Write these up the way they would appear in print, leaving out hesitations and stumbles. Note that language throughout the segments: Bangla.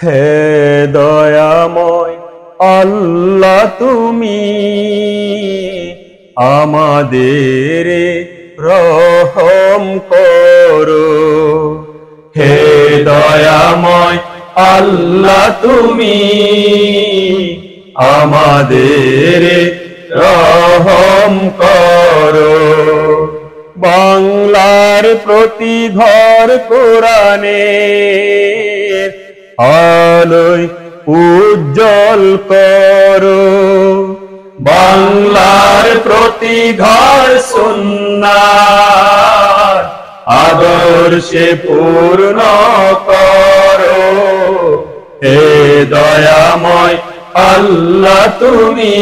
হে দয়াময় আল্লাহ, তুমি আমাদের রহম করো। হে দয়াময় আল্লাহ, তুমি আমাদের রহম করো। বাংলার প্রতি ঘর কোরআনের আলোয় উজ্জ্বল করো। বাংলার প্রতি ঘর সুন্নাহর আদর্শে পূর্ণ করো। হে দয়াময় আল্লাহ, তুমি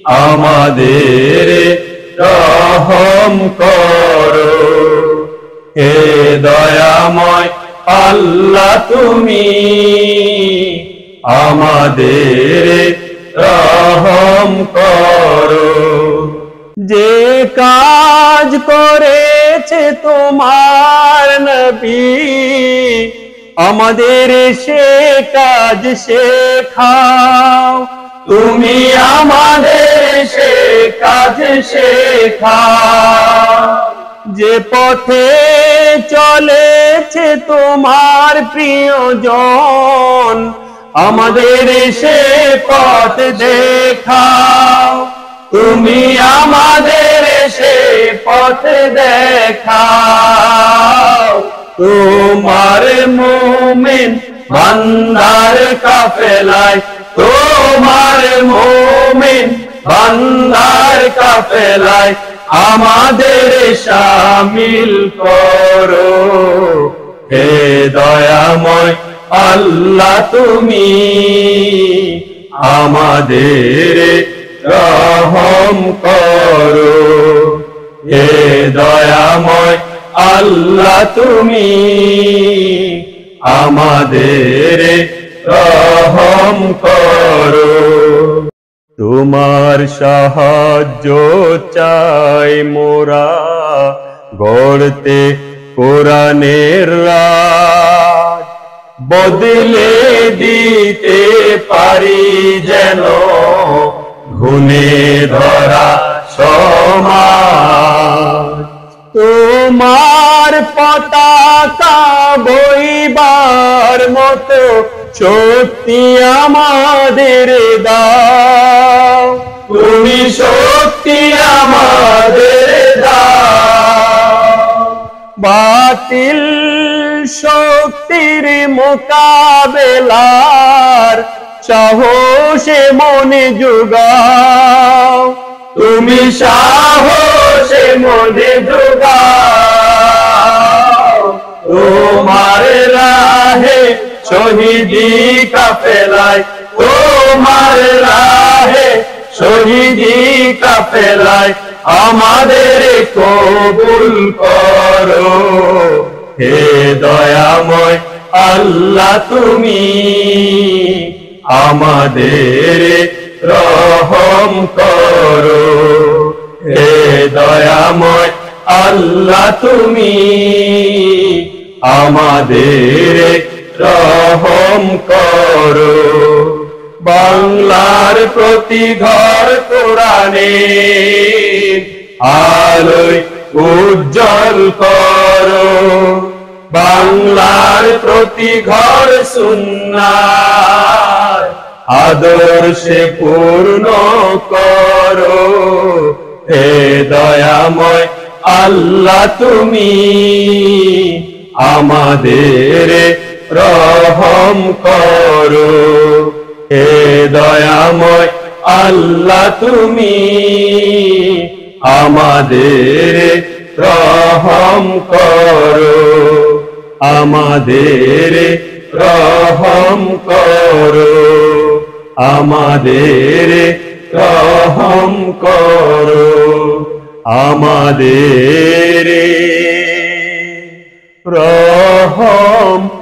আমাদের রহম করো। হে দয়াময় আল্লাহ, তুমি আমাদের রহম করো। যে কাজ করেছে তোমার নবী, আমাদের সে কাজ শেখাও। তুমি আমাদের সে কাজ শেখাও। যে পথে চলেছে তোমার প্রিয়জন, আমাদের সে পথ দেখাও। তুমি আমাদের সে পথ দেখাও। তোমার মুমিন বান্দার কাফেলায়, তোমার মুমিন বান্দার কাফেলায় আমাদের শামিল করো। হে দয়াময় আল্লাহ, তুমি আমাদের রহম করো। হে দয়াময় আল্লাহ, তুমি আমাদের রহম করো। তোমার সাহায্য চাই মোরা গড়তে কোরআনের রাজ, বদলে দিতে পারি যেন ঘুণে ধরা সমাজ। তোমার পতাকা বইবার মতো শক্তি আমাদের দাও। তুমি শক্তি আমাদের দাও। বাতিল শক্তির মোকাবেলার সাহসে মনে যোগাও। তুমি সাহসে মনে যোগাও। তোমার রাহে শহীদি কাফেলায়, তোমার রাহে শহীদি কাফেলায় আমাদের কবুল করো। হে দয়াময় আল্লাহ, তুমি আমাদের রহম করো। হে দয়াময় আল্লাহ, তুমি আমাদের রহম করো। বাংলার প্রতি ঘর কোরআনের আলোয় উজ্জ্বল করো। বাংলার প্রতি ঘর সুন্নাহর আদর্শে পূর্ণ করো। হে দয়াময় আল্লাহ, তুমি আমাদের রহম করো। হে দয়াময় আল্লাহ, তুমি আমাদের রহম করো। আমাদের রহম করো। আমাদের রহম করো। আমাদের রহম